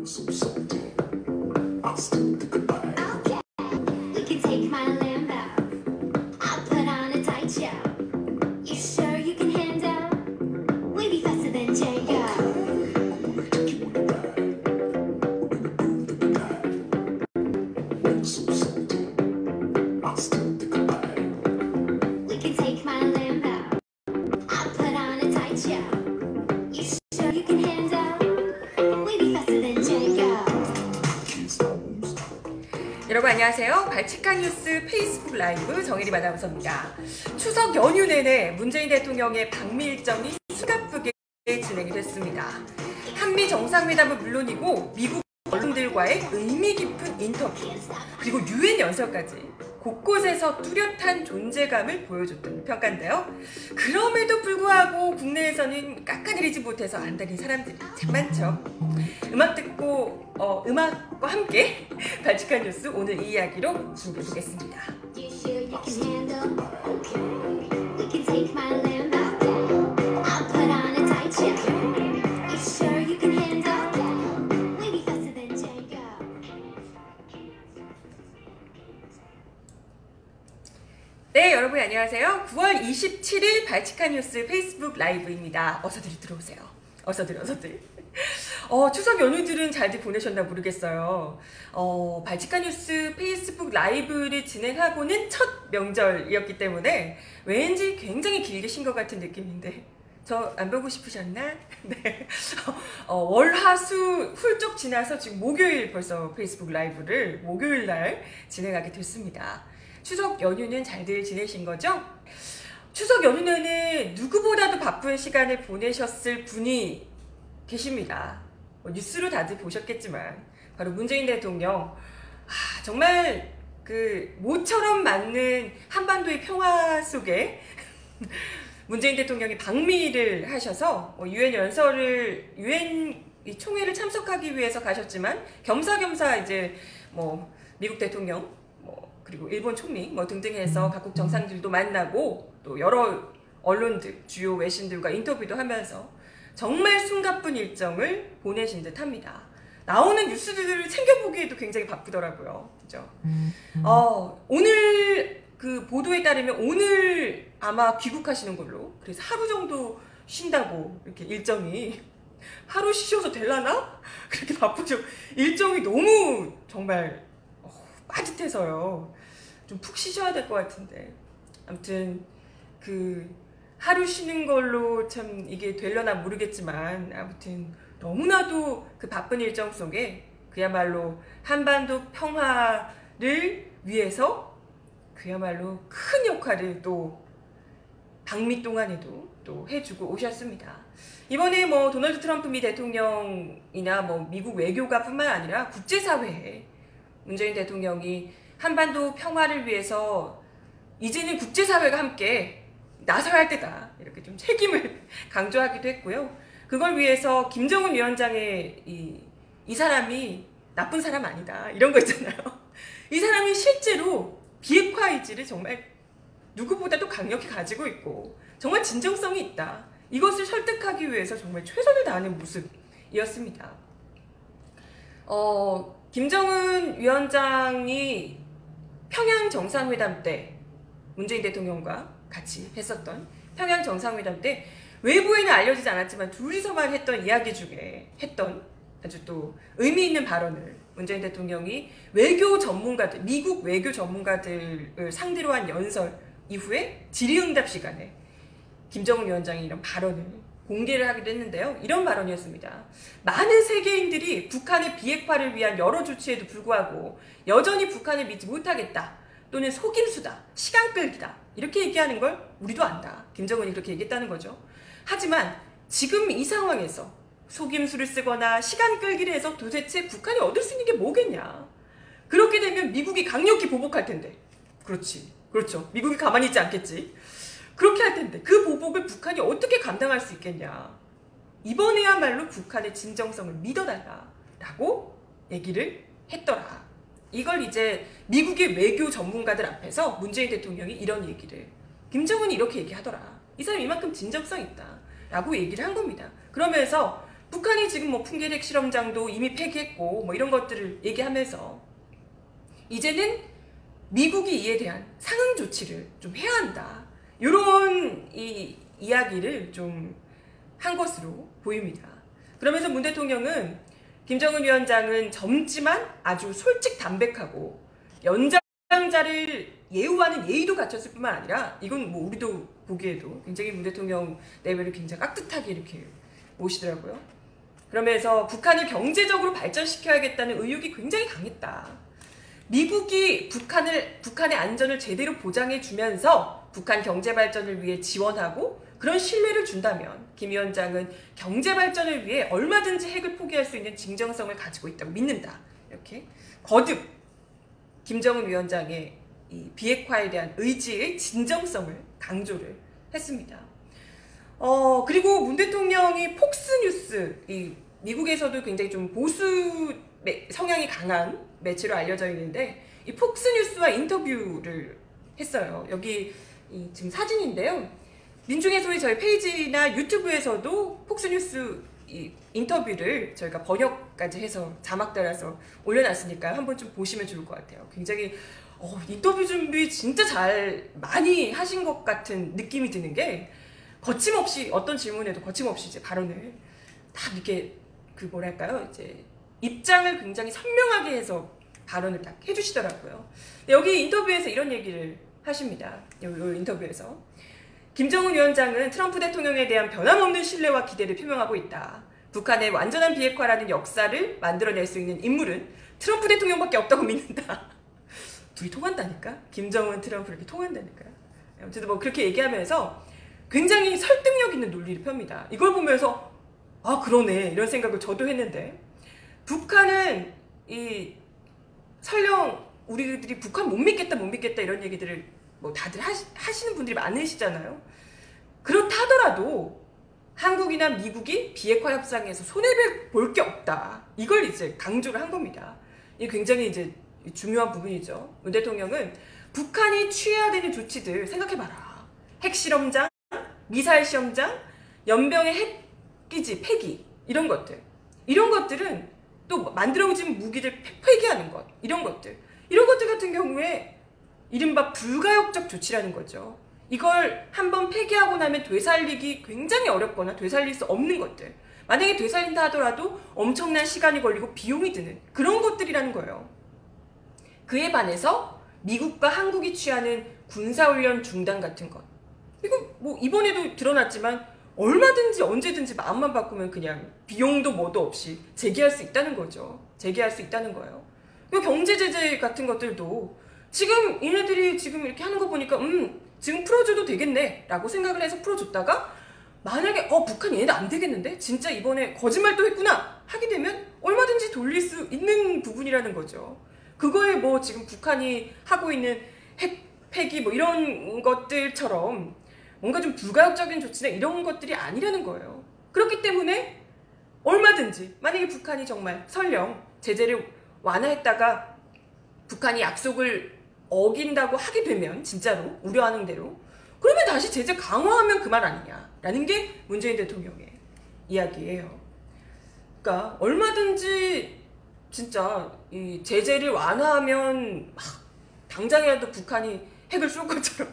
So salty, I'll still think about it. Okay, we can take my Lambo. I'll put on a tight show. You sure you can handle? We be faster than Django. I'm gonna take you on a ride. We're gonna move the night. When so salty, I'll still think about it. We can take my Lambo. I'll put on a tight show. You sure you can handle? We be faster than Django. Kiss homes. 여러분 안녕하세요. 발칙한 뉴스 페이스북 라이브 정혜리 아나운서입니다. 추석 연휴 내내 문재인 대통령의 방미 일정이 숨가쁘게 진행이 됐습니다. 한미 정상회담은 물론이고 미국 언론들과의 의미 깊은 인터뷰 그리고 유엔 연설까지 곳곳에서 뚜렷한 존재감을 보여줬던 평가인데요. 그럼에도 불구하고 국내에서는 깎아내리지 못해서 안달인 사람들이 참 많죠. 음악 듣고 음악과 함께 발칙한 뉴스 오늘 이 이야기로 준비해보겠습니다. You sure you can handle? Okay, we can take my Lambo. I'll put on a tight show. You sure you can handle? We be faster than Django. 네, 여러분 안녕하세요. 9월 27일 발칙한 뉴스 페이스북 라이브입니다. 어서들 들어오세요. 어서들. 추석 연휴들은 잘들 보내셨나 모르겠어요. 발칙한 뉴스 페이스북 라이브를 진행하고는 첫 명절이었기 때문에 왠지 굉장히 길게 쉰 것 같은 느낌인데 저 안 보고 싶으셨나? 네. 월, 화, 수 훌쩍 지나서 지금 목요일 벌써 페이스북 라이브를 목요일 날 진행하게 됐습니다. 추석 연휴는 잘들 지내신 거죠? 추석 연휴내는 누구보다도 바쁜 시간을 보내셨을 분이 계십니다. 뉴스로 다들 보셨겠지만 바로 문재인 대통령. 정말 그 모처럼 맞는 한반도의 평화 속에 문재인 대통령이 방미를 하셔서 유엔 연설을 유엔 총회를 참석하기 위해서 가셨지만 겸사겸사 이제 미국 대통령 그리고 일본 총리 등등 해서 각국 정상들도 만나고 또 여러 언론들 주요 외신들과 인터뷰도 하면서 정말 숨가쁜 일정을 보내신 듯 합니다. 나오는 뉴스들을 챙겨보기에도 굉장히 바쁘더라고요. 그죠? 오늘 그 보도에 따르면 오늘 아마 귀국하시는 걸로, 그래서 하루 정도 쉰다고 이렇게 일정이 하루 쉬셔서 될라나? 그렇게 바쁘죠. 일정이 너무 정말 빠듯해서요. 좀 푹 쉬셔야 될 것 같은데. 아무튼 그 하루 쉬는 걸로 참 이게 되려나 모르겠지만 아무튼 너무나도 그 바쁜 일정 속에 그야말로 한반도 평화를 위해서 그야말로 큰 역할을 또 방미 동안에도 또 해주고 오셨습니다. 이번에 도널드 트럼프 미 대통령이나 미국 외교가 뿐만 아니라 국제사회에 문재인 대통령이 한반도 평화를 위해서 이제는 국제사회가 함께 나서야 할 때다. 이렇게 좀 책임을 강조하기도 했고요. 그걸 위해서 김정은 위원장의 이 사람이 나쁜 사람 아니다. 이런 거 있잖아요. 이 사람이 실제로 비핵화 의지를 정말 누구보다도 강력히 가지고 있고 정말 진정성이 있다. 이것을 설득하기 위해서 정말 최선을 다하는 모습이었습니다. 김정은 위원장이 평양 정상회담 때 문재인 대통령과 같이 했었던 평양 정상회담 때 외부에는 알려지지 않았지만 둘이서만 했던 이야기 중에 했던 아주 또 의미 있는 발언을 문재인 대통령이 외교 전문가들, 미국 외교 전문가들을 상대로 한 연설 이후에 질의응답 시간에 김정은 위원장이 이런 발언을 공개를 하기도 했는데요. 이런 발언이었습니다. 많은 세계인들이 북한의 비핵화를 위한 여러 조치에도 불구하고 여전히 북한을 믿지 못하겠다. 또는 속임수다. 시간 끌기다. 이렇게 얘기하는 걸 우리도 안다. 김정은이 그렇게 얘기했다는 거죠. 하지만 지금 이 상황에서 속임수를 쓰거나 시간 끌기를 해서 도대체 북한이 얻을 수 있는 게 뭐겠냐. 그렇게 되면 미국이 강력히 보복할 텐데. 그렇죠. 미국이 가만히 있지 않겠지. 그렇게 할 텐데 그 보복을 북한이 어떻게 감당할 수 있겠냐. 이번에야말로 북한의 진정성을 믿어달라라고 얘기를 했더라. 이걸 이제 미국의 외교 전문가들 앞에서 문재인 대통령이 이런 얘기를 김정은이 이렇게 얘기하더라. 이 사람 이만큼 진정성 있다 라고 얘기를 한 겁니다. 그러면서 북한이 지금 뭐 풍계리 핵실험장도 이미 폐기했고 뭐 이런 것들을 얘기하면서 이제는 미국이 이에 대한 상응 조치를 좀 해야 한다. 이런 이야기를 좀 한 것으로 보입니다. 그러면서 문 대통령은 김정은 위원장은 젊지만 아주 솔직 담백하고 연장자를 예우하는 예의도 갖췄을 뿐만 아니라 이건 뭐 우리도 보기에도 굉장히 문 대통령 내외를 굉장히 깍듯하게 이렇게 모시더라고요. 그러면서 북한을 경제적으로 발전시켜야겠다는 의욕이 굉장히 강했다. 미국이 북한의 안전을 제대로 보장해주면서 북한 경제 발전을 위해 지원하고 그런 신뢰를 준다면 김 위원장은 경제 발전을 위해 얼마든지 핵을 포기할 수 있는 진정성을 가지고 있다고 믿는다. 이렇게 거듭 김정은 위원장의 이 비핵화에 대한 의지의 진정성을 강조를 했습니다. 그리고 문 대통령이 폭스뉴스, 이 미국에서도 굉장히 좀 보수 성향이 강한 매체로 알려져 있는데 이 폭스뉴스와 인터뷰를 했어요. 여기 지금 사진인데요. 민중의 소리 저희 페이지나 유튜브에서도 폭스뉴스 인터뷰를 저희가 번역까지 해서 자막 달아서 올려놨으니까 한번 좀 보시면 좋을 것 같아요. 굉장히 인터뷰 준비 진짜 많이 하신 것 같은 느낌이 드는 게 거침없이 어떤 질문에도 거침없이 이제 발언을 다 이렇게 이제 입장을 굉장히 선명하게 해서 발언을 딱 해주시더라고요. 여기 인터뷰에서 이런 얘기를 하십니다. 이 인터뷰에서 김정은 위원장은 트럼프 대통령에 대한 변함없는 신뢰와 기대를 표명하고 있다. 북한의 완전한 비핵화라는 역사를 만들어낼 수 있는 인물은 트럼프 대통령밖에 없다고 믿는다. 둘이 통한다니까? 김정은, 트럼프 이렇게 통한다니까요. 아무튼 뭐 그렇게 얘기하면서 굉장히 설득력 있는 논리를 펴니다. 이걸 보면서 아 그러네 이런 생각을 저도 했는데 북한은 설령 우리들이 북한 못 믿겠다 이런 얘기들을 뭐 다들 하시는 분들이 많으시잖아요. 그렇다 하더라도 한국이나 미국이 비핵화 협상에서 손해볼 게 없다. 이걸 이제 강조를 한 겁니다. 이게 굉장히 이제 중요한 부분이죠. 문 대통령은 북한이 취해야 되는 조치들 생각해봐라. 핵실험장, 미사일 시험장, 연병의 핵기지, 폐기 이런 것들은 또 만들어진 무기들 폐기하는 것 이런 것들 같은 경우에 이른바 불가역적 조치라는 거죠. 이걸 한번 폐기하고 나면 되살리기 굉장히 어렵거나 되살릴 수 없는 것들. 만약에 되살린다 하더라도 엄청난 시간이 걸리고 비용이 드는 그런 것들이라는 거예요. 그에 반해서 미국과 한국이 취하는 군사훈련 중단 같은 것. 이거 뭐 이번에도 드러났지만 얼마든지 언제든지 마음만 바꾸면 그냥 비용도 뭐도 없이 재개할 수 있다는 거죠. 재개할 수 있다는 거예요. 경제 제재 같은 것들도 지금 얘네들이 지금 이렇게 하는 거 보니까 지금 풀어줘도 되겠네 라고 생각을 해서 풀어줬다가 만약에 북한이 얘네들 안 되겠는데? 진짜 이번에 거짓말 또 했구나 하게 되면 얼마든지 돌릴 수 있는 부분이라는 거죠. 그거에 뭐 지금 북한이 하고 있는 핵 폐기 뭐 이런 것들처럼 뭔가 좀 불가역적인 조치나 이런 것들이 아니라는 거예요. 그렇기 때문에 얼마든지 만약에 북한이 정말 설령 제재를 완화했다가 북한이 약속을 어긴다고 하게 되면 진짜로 우려하는 대로 그러면 다시 제재 강화하면 그만 아니냐라는 게 문재인 대통령의 이야기예요. 그러니까 얼마든지 진짜 이 제재를 완화하면 당장이라도 북한이 핵을 쏠 것처럼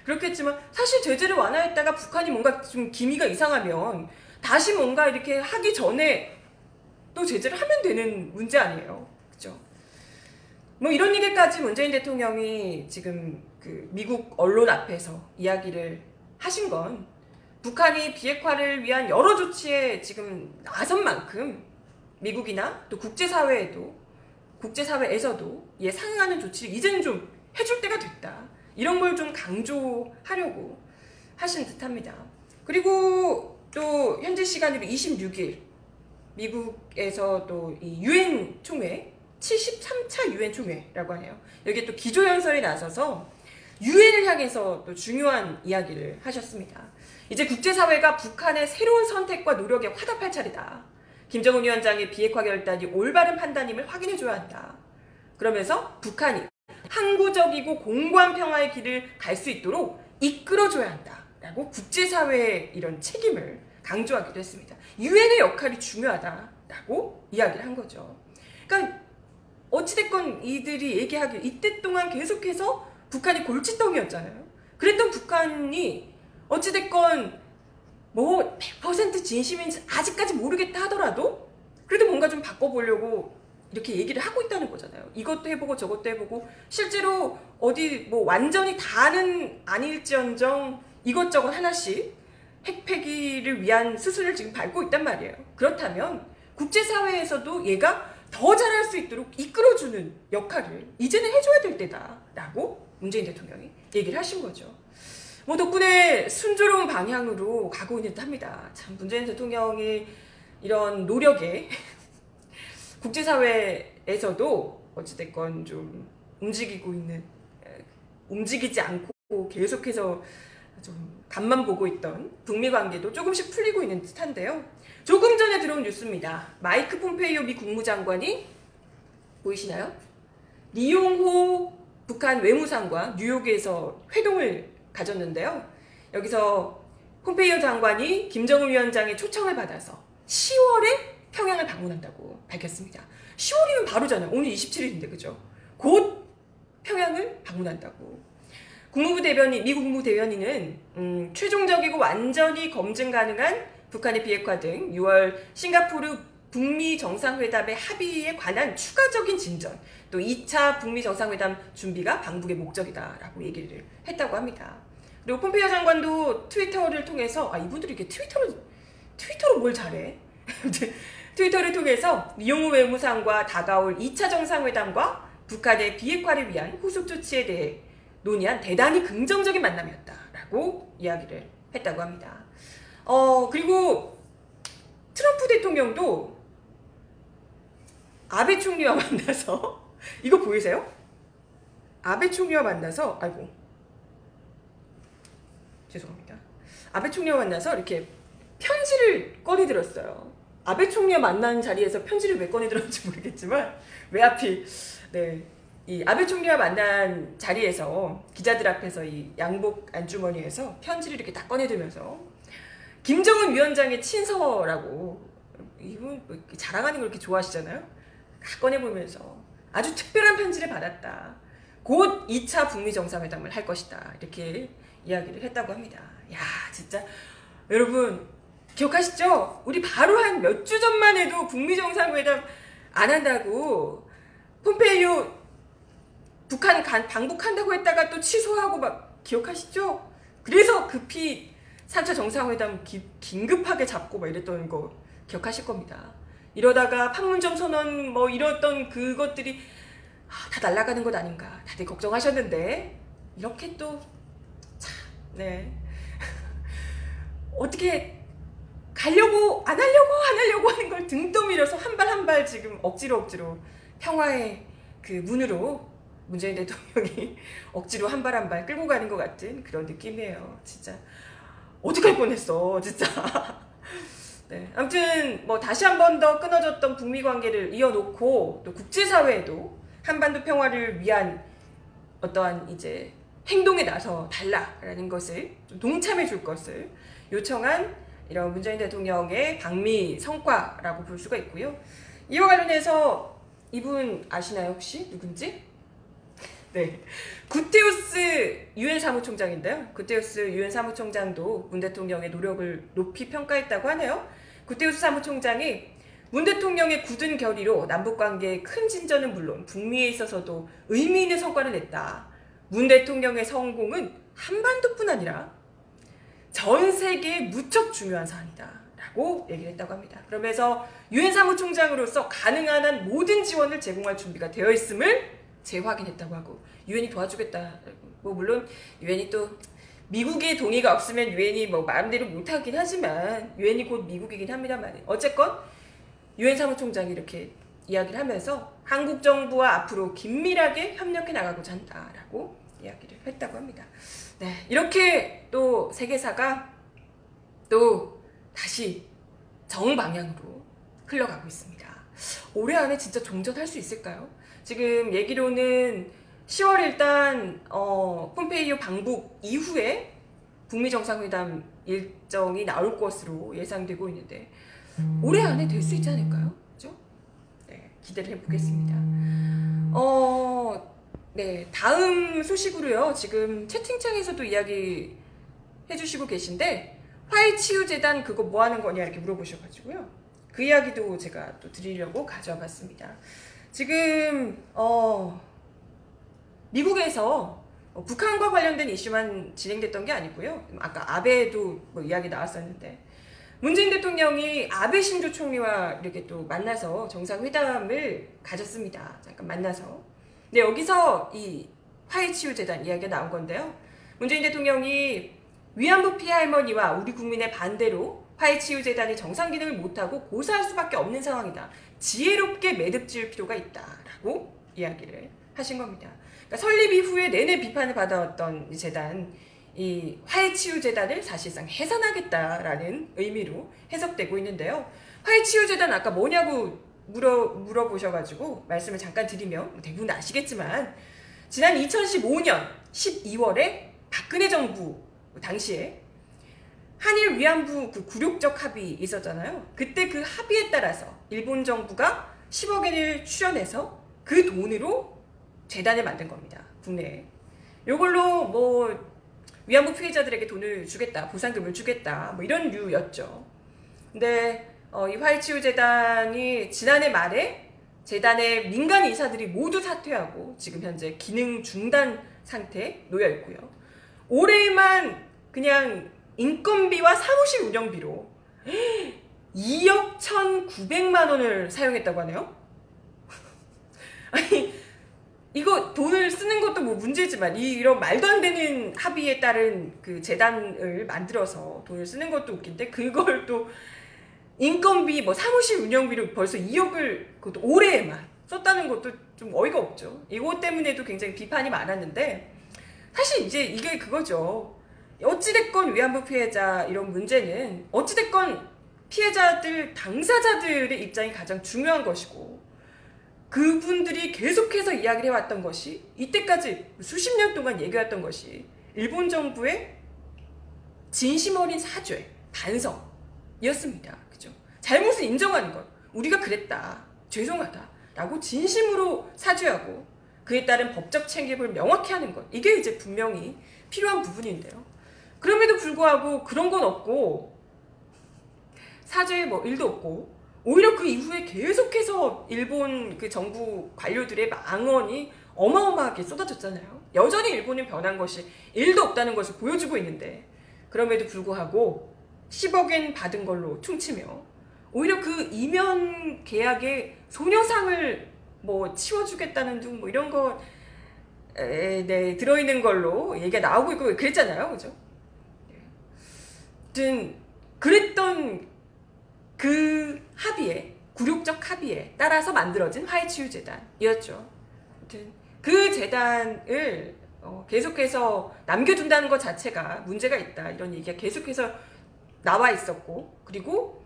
그렇겠지만 사실 제재를 완화했다가 북한이 뭔가 좀 기미가 이상하면 다시 뭔가 이렇게 하기 전에 또 제재를 하면 되는 문제 아니에요. 그죠? 뭐 이런 얘기까지 문재인 대통령이 지금 미국 언론 앞에서 이야기를 하신 건 북한이 비핵화를 위한 여러 조치에 지금 나선 만큼 미국이나 또 국제사회에서도 이에 상응하는 조치를 이제는 좀 해줄 때가 됐다. 이런 걸 좀 강조하려고 하신 듯합니다. 그리고 또 현재 시간으로 26일 미국에서 또 이 유엔 총회 73차 유엔 총회라고 하네요. 여기에 또 기조연설에 나서서 유엔을 향해서 또 중요한 이야기를 하셨습니다. 이제 국제사회가 북한의 새로운 선택과 노력에 화답할 차례다. 김정은 위원장의 비핵화 결단이 올바른 판단임을 확인해줘야 한다. 그러면서 북한이 항구적이고 공고한 평화의 길을 갈 수 있도록 이끌어줘야 한다. 라고 국제사회의 이런 책임을 강조하기도 했습니다. 유엔의 역할이 중요하다라고 이야기를 한 거죠. 그러니까 어찌됐건 이들이 얘기하길 이때 동안 계속해서 북한이 골칫덩이였잖아요. 그랬던 북한이 어찌됐건 뭐 100% 진심인지 아직까지 모르겠다 하더라도 그래도 뭔가 좀 바꿔보려고 이렇게 얘기를 하고 있다는 거잖아요. 이것도 해보고 저것도 해보고 실제로 어디 뭐 완전히 다는 아닐지언정 이것저것 하나씩 핵 폐기를 위한 수순을 지금 밟고 있단 말이에요. 그렇다면 국제사회에서도 얘가 더 잘할 수 있도록 이끌어주는 역할을 이제는 해줘야 될 때다라고 문재인 대통령이 얘기를 하신 거죠. 뭐 덕분에 순조로운 방향으로 가고 있는 듯합니다. 참 문재인 대통령이 이런 노력에 국제사회에서도 어찌됐건 좀 움직이지 않고 계속해서 좀 간만 보고 있던 북미 관계도 조금씩 풀리고 있는 듯한데요. 조금 전에 들어온 뉴스입니다. 마이크 폼페이오 미 국무장관이 보이시나요? 리용호 북한 외무상과 뉴욕에서 회동을 가졌는데요. 여기서 폼페이오 장관이 김정은 위원장의 초청을 받아서 10월에 평양을 방문한다고 밝혔습니다. 10월이면 바로잖아요. 오늘 27일인데 그죠? 곧 평양을 방문한다고. 미 국무부 대변인은 최종적이고 완전히 검증 가능한 북한의 비핵화 등 6월 싱가포르 북미 정상회담의 합의에 관한 추가적인 진전, 또 2차 북미 정상회담 준비가 방북의 목적이다라고 얘기를 했다고 합니다. 그리고 폼페이오 장관도 트위터를 통해서 이분들이 이렇게 트위터로 뭘 잘해? 트위터를 통해서 리용호 외무상과 다가올 2차 정상회담과 북한의 비핵화를 위한 후속 조치에 대해 논의한 대단히 긍정적인 만남이었다라고 이야기를 했다고 합니다. 그리고 트럼프 대통령도 아베 총리와 만나서 이거 보이세요? 아베 총리와 만나서 죄송합니다. 아베 총리와 만나서 이렇게 편지를 꺼내들었어요. 아베 총리와 만난 자리에서 편지를 왜 꺼내들었는지 모르겠지만 왜 하필 이 아베 총리와 만난 자리에서 기자들 앞에서 이 양복 안주머니에서 편지를 이렇게 딱 꺼내들면서 김정은 위원장의 친서라고 이분 뭐 자랑하는 걸 이렇게 좋아하시잖아요. 딱 꺼내보면서 아주 특별한 편지를 받았다. 곧 2차 북미 정상회담을 할 것이다. 이렇게 이야기를 했다고 합니다. 야 진짜 여러분 기억하시죠? 우리 바로 한 몇 주 전만 해도 북미 정상회담 안 한다고 폼페이오 북한 방북한다고 했다가 또 취소하고 막 기억하시죠? 그래서 급히 3차 정상회담 긴급하게 잡고 막 이랬던 거 기억하실 겁니다. 이러다가 판문점 선언 뭐 이랬던 그것들이 다 날아가는 것 아닌가 다들 걱정하셨는데 이렇게 또 참 어떻게 가려고 안 하려고 하는 걸 등 떠밀어서 한 발 한 발 지금 억지로 평화의 그 문으로 문재인 대통령이 억지로 한 발 한 발 끌고 가는 것 같은 그런 느낌이에요. 진짜 어떡할 뻔했어 진짜. 아무튼 뭐 다시 한 번 더 끊어졌던 북미 관계를 이어놓고 또 국제사회에도 한반도 평화를 위한 어떠한 이제 행동에 나서 달라라는 것을 좀 동참해 줄 것을 요청한 이런 문재인 대통령의 방미 성과라고 볼 수가 있고요. 이와 관련해서 이분 아시나요 혹시 누군지? 구테우스 유엔 사무총장인데요. 구테우스 유엔 사무총장도 문 대통령의 노력을 높이 평가했다고 하네요. 구테우스 사무총장이 문 대통령의 굳은 결의로 남북관계의 큰 진전은 물론 북미에 있어서도 의미 있는 성과를 냈다. 문 대통령의 성공은 한반도뿐 아니라 전 세계에 무척 중요한 사안이다 라고 얘기를 했다고 합니다. 그러면서 유엔 사무총장으로서 가능한 한 모든 지원을 제공할 준비가 되어 있음을 재확인했다고 하고 유엔이 도와주겠다. 뭐 물론 유엔이 또 미국의 동의가 없으면 유엔이 뭐 마음대로 못하긴 하지만 유엔이 곧 미국이긴 합니다만 어쨌건 유엔 사무총장이 이렇게 이야기를 하면서 한국 정부와 앞으로 긴밀하게 협력해 나가고자 한다라고 이야기를 했다고 합니다. 이렇게 또 세계사가 또 다시 정방향으로 흘러가고 있습니다. 올해 안에 진짜 종전할 수 있을까요? 지금 얘기로는 10월 일단 폼페이오 방북 이후에 북미 정상회담 일정이 나올 것으로 예상되고 있는데 올해 안에 될 수 있지 않을까요? 그죠? 네, 기대를 해보겠습니다. 네, 다음 소식으로요. 지금 채팅창에서도 이야기 해주시고 계신데 화해치유재단 그거 뭐 하는 거냐 이렇게 물어보셔가지고요. 그 이야기도 제가 또 드리려고 가져와 봤습니다. 지금 미국에서 북한과 관련된 이슈만 진행됐던 게 아니고요. 아까 아베도 뭐 이야기 나왔었는데 문재인 대통령이 아베 신조 총리와 이렇게 또 만나서 정상회담을 가졌습니다. 잠깐 만나서. 근데 여기서 이 화해치유재단 이야기가 나온 건데요. 문재인 대통령이 위안부 피해 할머니와 우리 국민의 반대로 화해치유재단이 정상 기능을 못하고 고사할 수밖에 없는 상황이다. 지혜롭게 매듭 지을 필요가 있다라고 이야기를 하신 겁니다. 그러니까 설립 이후에 내내 비판을 받아왔던 이 재단, 이 화해치유재단을 사실상 해산하겠다라는 의미로 해석되고 있는데요. 화해치유재단 아까 뭐냐고 물어보셔가지고 말씀을 잠깐 드리면 대부분 아시겠지만 지난 2015년 12월에 박근혜 정부 당시에 한일 위안부 그 굴욕적 합의 있었잖아요. 그때 그 합의에 따라서 일본 정부가 10억 엔을 출연해서 그 돈으로 재단을 만든 겁니다. 국내에. 요걸로 뭐 위안부 피해자들에게 돈을 주겠다, 보상금을 주겠다, 뭐 이런 류였죠. 근데 이 화해치유재단이 지난해 말에 재단의 민간 이사들이 모두 사퇴하고 지금 현재 기능 중단 상태에 놓여 있고요. 올해만 그냥 인건비와 사무실 운영비로 2억 1,900만 원을 사용했다고 하네요. 아니 이거 돈을 쓰는 것도 뭐 문제지만 이런 말도 안 되는 합의에 따른 그 재단을 만들어서 돈을 쓰는 것도 웃긴데 그걸 또 인건비 뭐 사무실 운영비로 벌써 2억을 그것도 올해에만 썼다는 것도 좀 어이가 없죠. 이것 때문에도 굉장히 비판이 많았는데 사실 이제 이게 그거죠. 어찌됐건 위안부 피해자 이런 문제는 어찌됐건 피해자들 당사자들의 입장이 가장 중요한 것이고 그분들이 계속해서 이야기를 해왔던 것이 이때까지 수십 년 동안 얘기해왔던 것이 일본 정부의 진심 어린 사죄, 반성이었습니다. 그죠? 잘못을 인정하는 것, 우리가 그랬다, 죄송하다 라고 진심으로 사죄하고 그에 따른 법적 책임을 명확히 하는 것, 이게 이제 분명히 필요한 부분인데요. 그럼에도 불구하고 그런 건 없고 사죄 뭐 일도 없고 오히려 그 이후에 계속해서 일본 그 정부 관료들의 망언이 어마어마하게 쏟아졌잖아요. 여전히 일본은 변한 것이 일도 없다는 것을 보여주고 있는데 그럼에도 불구하고 10억 엔 받은 걸로 퉁치며 오히려 그 이면 계약에 소녀상을 뭐 치워주겠다는 둥 뭐 이런 거 네, 들어있는 걸로 얘기가 나오고 있고 그랬잖아요. 그죠? 아무튼 그랬던 그 합의에, 굴욕적 합의에 따라서 만들어진 화해치유재단이었죠. 아무튼 그 재단을 계속해서 남겨둔다는 것 자체가 문제가 있다 이런 얘기가 계속해서 나와 있었고 그리고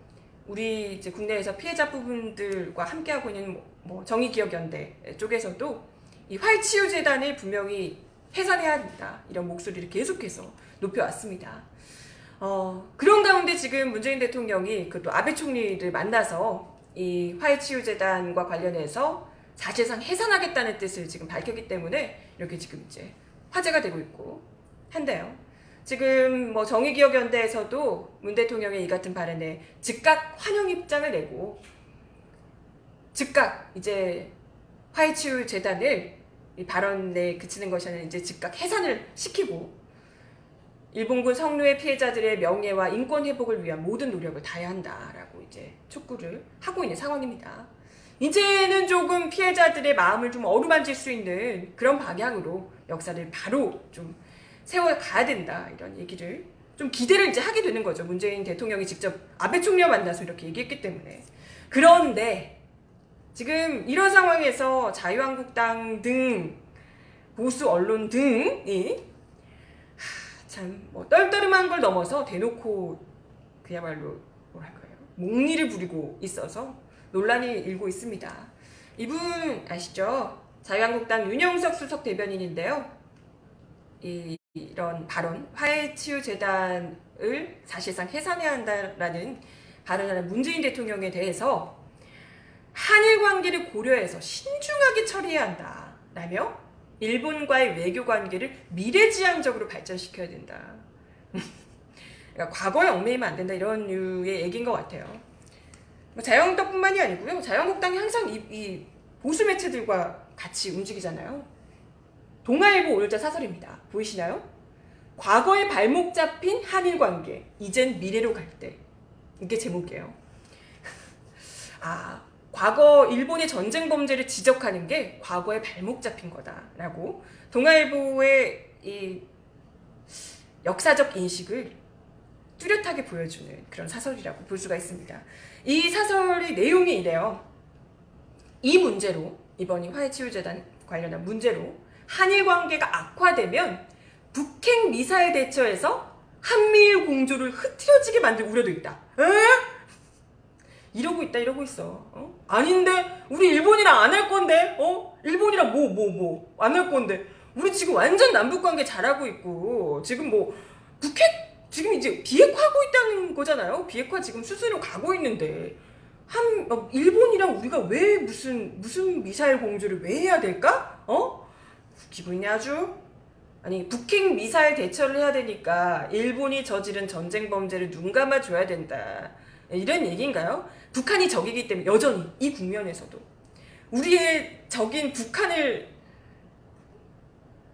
우리 이제 국내에서 피해자 부분들과 함께하고 있는 뭐 정의기억연대 쪽에서도 이 화해치유재단을 분명히 해산해야 한다 이런 목소리를 계속해서 높여왔습니다. 그런 가운데 지금 문재인 대통령이 그 또 아베 총리를 만나서 이 화해치유재단과 관련해서 사실상 해산하겠다는 뜻을 지금 밝혔기 때문에 이렇게 지금 이제 화제가 되고 있고 한데요. 지금 뭐 정의기억연대에서도 문 대통령의 이 같은 발언에 즉각 환영 입장을 내고 즉각 이제 화해치유재단을 이 발언에 그치는 것이 아니라 이제 즉각 해산을 시키고 일본군 성노예 피해자들의 명예와 인권 회복을 위한 모든 노력을 다해야 한다라고 이제 촉구를 하고 있는 상황입니다. 이제는 조금 피해자들의 마음을 좀 어루만질 수 있는 그런 방향으로 역사를 바로 좀 세워가야 된다 이런 얘기를 좀 기대를 이제 하게 되는 거죠. 문재인 대통령이 직접 아베 총리와 만나서 이렇게 얘기했기 때문에. 그런데 지금 이런 상황에서 자유한국당 등 보수 언론 등이 참 뭐 떨떠름한 걸 넘어서 대놓고 그야말로 뭐랄까요 목리를 부리고 있어서 논란이 일고 있습니다. 이분 아시죠? 자유한국당 윤영석 수석 대변인인데요. 이런 발언, 화해치유재단을 사실상 해산해야 한다라는 발언하는 문재인 대통령에 대해서 한일 관계를 고려해서 신중하게 처리해야 한다라며 일본과의 외교 관계를 미래지향적으로 발전시켜야 된다. 그러니까 과거에 얽매이면 안 된다 이런 류의 얘기인 것 같아요. 자유한국당뿐만이 아니고요. 자유한국당이 항상 이 보수 매체들과 같이 움직이잖아요. 동아일보 오늘자 사설입니다. 보이시나요? 과거에 발목 잡힌 한일 관계, 이젠 미래로 갈 때. 이게 제목이에요. 아, 과거 일본의 전쟁 범죄를 지적하는 게 과거에 발목 잡힌 거다라고 동아일보의 이 역사적 인식을 뚜렷하게 보여주는 그런 사설이라고 볼 수가 있습니다. 이 사설의 내용이 이래요. 이 문제로, 이번 화해치유재단 관련한 문제로 한일 관계가 악화되면 북핵 미사일 대처에서 한미일 공조를 흐트러지게 만들 우려도 있다. 이러고 있다, 이러고 있어. 아닌데? 우리 일본이랑 안 할 건데? 일본이랑 안 할 건데? 우리 지금 완전 남북관계 잘하고 있고, 지금 북핵, 지금 이제 비핵화하고 있다는 거잖아요? 비핵화 지금 수순으로 가고 있는데, 일본이랑 우리가 왜 무슨 미사일 공조를 왜 해야 될까? 기분이 아주? 아니, 북핵 미사일 대처를 해야 되니까, 일본이 저지른 전쟁 범죄를 눈 감아줘야 된다. 이런 얘기인가요? 북한이 적이기 때문에 여전히 이 국면에서도 우리의 적인 북한을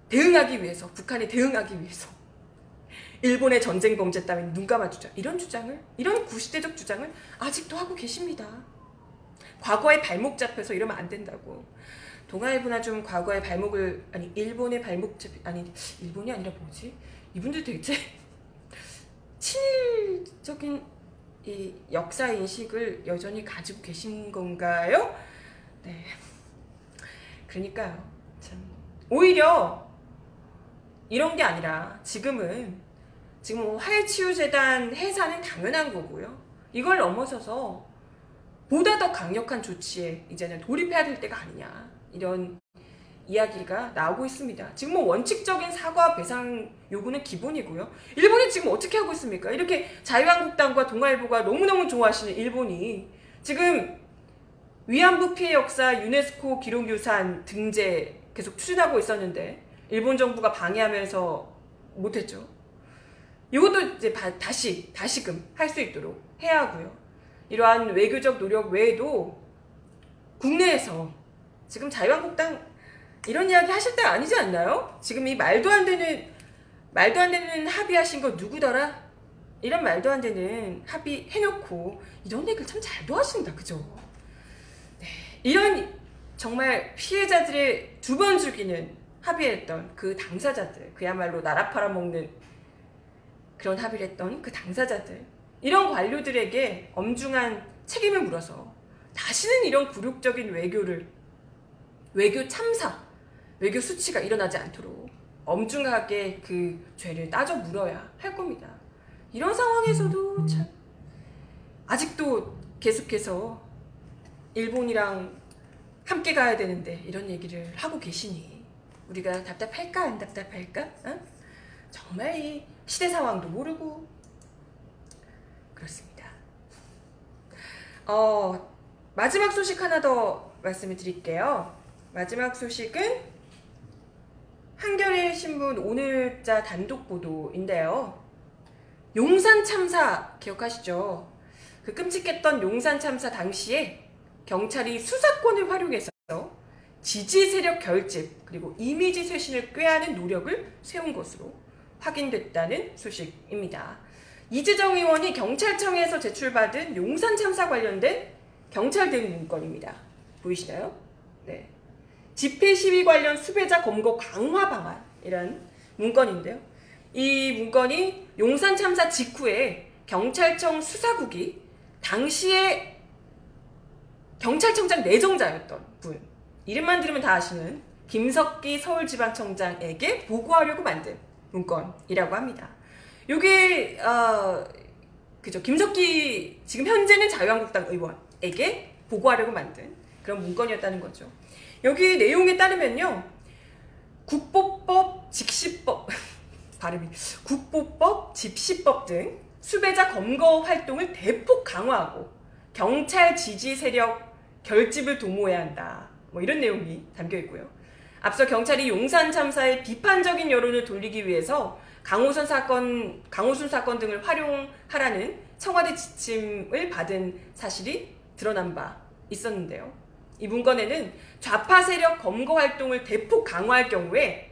대응하기 위해서, 북한에 대응하기 위해서 일본의 전쟁 범죄 따윈 눈 감아주자, 이런 주장을, 이런 구시대적 주장을 아직도 하고 계십니다. 과거에 발목 잡혀서 이러면 안 된다고. 동아일보나 좀 과거에 발목을, 아니 일본의 발목 잡, 아니 일본이 아니라 뭐지? 이분들 대체 친일적인 이 역사 인식을 여전히 가지고 계신 건가요? 네. 그러니까요. 참. 오히려 이런 게 아니라 지금 화해치유재단 해산은 당연한 거고요. 이걸 넘어서서 보다 더 강력한 조치에 이제는 돌입해야 될 때가 아니냐. 이런 이야기가 나오고 있습니다. 지금 원칙적인 사과 배상 요구는 기본이고요. 일본이 지금 어떻게 하고 있습니까? 이렇게 자유한국당과 동아일보가 너무너무 좋아하시는 일본이 지금 위안부 피해 역사 유네스코 기록유산 등재 계속 추진하고 있었는데 일본 정부가 방해하면서 못했죠. 이것도 이제 다시금 할 수 있도록 해야 하고요. 이러한 외교적 노력 외에도 국내에서 지금 자유한국당 이런 이야기 하실 때 아니지 않나요? 지금 이 말도 안 되는 합의하신 거 누구더라? 이런 말도 안 되는 합의 해놓고 이런 얘기를 참 잘도 하신다, 그죠? 네, 이런 정말 피해자들의 두 번 죽이는 합의했던 그 당사자들, 그야말로 나라 팔아먹는 그런 합의를 했던 그 당사자들, 이런 관료들에게 엄중한 책임을 물어서 다시는 이런 굴욕적인 외교 참사, 외교 수치가 일어나지 않도록 엄중하게 그 죄를 따져 물어야 할 겁니다. 이런 상황에서도 참 아직도 계속해서 일본이랑 함께 가야 되는데 이런 얘기를 하고 계시니 우리가 답답할까 안 답답할까? 정말 이 시대 상황도 모르고 그렇습니다. 마지막 소식 하나 더 말씀을 드릴게요. 마지막 소식은 한겨레 신문 오늘자 단독 보도인데요. 용산 참사 기억하시죠? 그 끔찍했던 용산 참사 당시에 경찰이 수사권을 활용해서 지지 세력 결집 그리고 이미지 쇄신을 꾀하는 노력을 세운 것으로 확인됐다는 소식입니다. 이재정 의원이 경찰청에서 제출받은 용산 참사 관련된 경찰 대응 문건입니다. 보이시나요? 네. 집회 시위 관련 수배자 검거 강화 방안이란 문건인데요. 이 문건이 용산 참사 직후에 경찰청 수사국이 당시에 경찰청장 내정자였던 분, 이름만 들으면 다 아시는 김석기 서울지방청장에게 보고하려고 만든 문건이라고 합니다. 요게 그죠, 김석기 지금 현재는 자유한국당 의원에게 보고하려고 만든 그런 문건이었다는 거죠. 여기 내용에 따르면요, 국보법, 직시법, 국보법, 집시법 등 수배자 검거 활동을 대폭 강화하고 경찰 지지 세력 결집을 도모해야 한다. 뭐 이런 내용이 담겨 있고요. 앞서 경찰이 용산 참사의 비판적인 여론을 돌리기 위해서 강호순 사건 등을 활용하라는 청와대 지침을 받은 사실이 드러난 바 있었는데요. 이 문건에는 좌파 세력 검거 활동을 대폭 강화할 경우에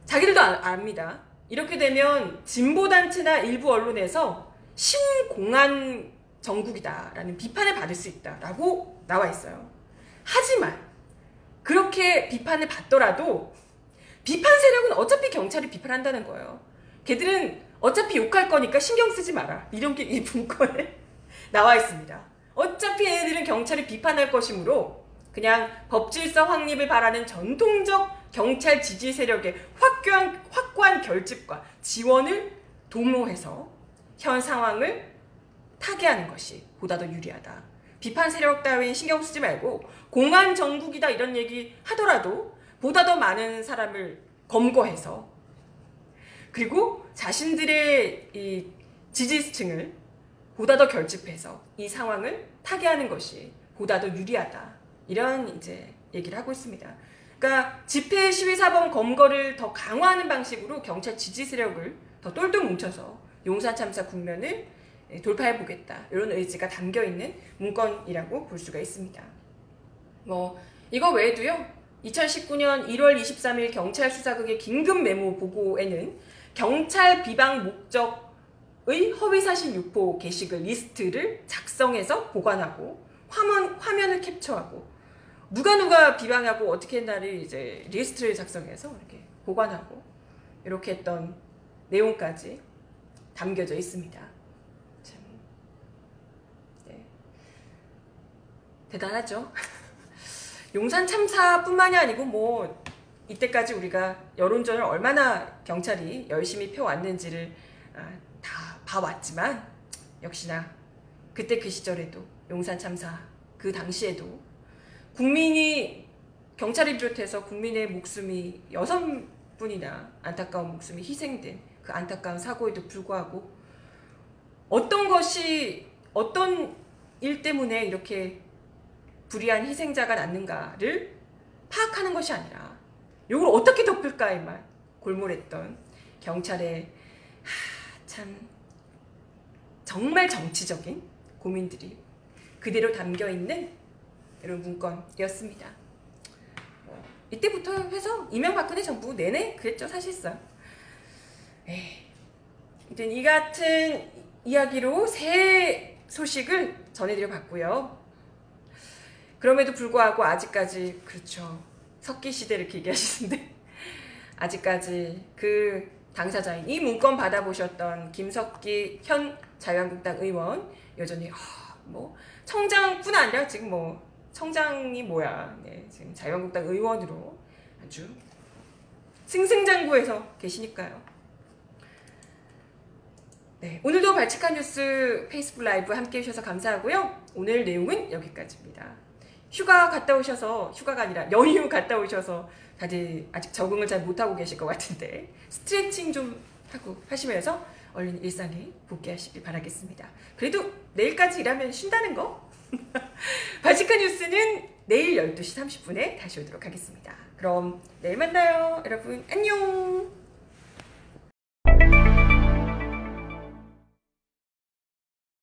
자기들도 압니다. 이렇게 되면 진보단체나 일부 언론에서 신공안 정국이다라는 비판을 받을 수 있다라고 나와 있어요. 하지만 그렇게 비판을 받더라도 비판 세력은 어차피 경찰이 비판한다는 거예요. 걔들은 어차피 욕할 거니까 신경 쓰지 마라. 이런 게 이 문건에 나와 있습니다. 어차피 얘네들은 경찰이 비판할 것이므로 그냥 법질서 확립을 바라는 전통적 경찰 지지 세력의 확고한 결집과 지원을 도모해서 현 상황을 타개하는 것이 보다 더 유리하다. 비판 세력 따윈 신경 쓰지 말고 공안 정국이다 이런 얘기 하더라도 보다 더 많은 사람을 검거해서 그리고 자신들의 이 지지층을 보다 더 결집해서 이 상황을 타개하는 것이 보다 더 유리하다. 이런 이제 얘기를 하고 있습니다. 그러니까 집회 시위 사범 검거를 더 강화하는 방식으로 경찰 지지 세력을 더 똘똘 뭉쳐서 용산 참사 국면을 돌파해 보겠다. 이런 의지가 담겨 있는 문건이라고 볼 수가 있습니다. 뭐 이거 외에도요. 2019년 1월 23일 경찰 수사국의 긴급 메모 보고에는 경찰 비방 목적의 허위사실 유포 게시글 리스트를 작성해서 보관하고 화면을 캡처하고 누가 비방하고 어떻게 했나를 이제 리스트를 작성해서 이렇게 보관하고 이렇게 했던 내용까지 담겨져 있습니다. 참, 네. 대단하죠. 용산 참사뿐만이 아니고 뭐 이때까지 우리가 여론전을 얼마나 경찰이 열심히 펴왔는지를 다 봐왔지만 역시나 그때 그 시절에도 용산 참사 그 당시에도 국민이 경찰을 비롯해서 국민의 목숨이 6분이나 안타까운 목숨이 희생된 그 안타까운 사고에도 불구하고 어떤 일 때문에 이렇게 불의한 희생자가 났는가를 파악하는 것이 아니라 이걸 어떻게 덮을까에만 골몰했던 경찰의 참 정말 정치적인 고민들이 그대로 담겨있는 이런 문건이었습니다. 이때부터 해서 이명박근혜 정부 내내 그랬죠 사실상. 아무튼 이 같은 이야기로 새 소식을 전해드려 봤고요. 그럼에도 불구하고 아직까지 그렇죠. 석기 시대 이렇게 얘기하시는데 아직까지 그 당사자인 이 문건 받아보셨던 김석기 현 자유한국당 의원 여전히 뭐 청장뿐 아니라 지금 뭐 청장이 뭐야 지금 자유한국당 의원으로 아주 승승장구해서 계시니까요. 네, 오늘도 발칙한 뉴스 페이스북 라이브 함께 해주셔서 감사하고요. 오늘 내용은 여기까지입니다. 휴가 갔다 오셔서 휴가가 아니라 연휴 갔다 오셔서 다들 아직 적응을 잘 못하고 계실 것 같은데 스트레칭 좀 하고 하시면서 얼른 일상에 복귀하시길 바라겠습니다. 그래도 내일까지 일하면 쉰다는 거? 발칙한 뉴스는 내일 12시 30분에 다시 오도록 하겠습니다. 그럼 내일 만나요. 여러분 안녕.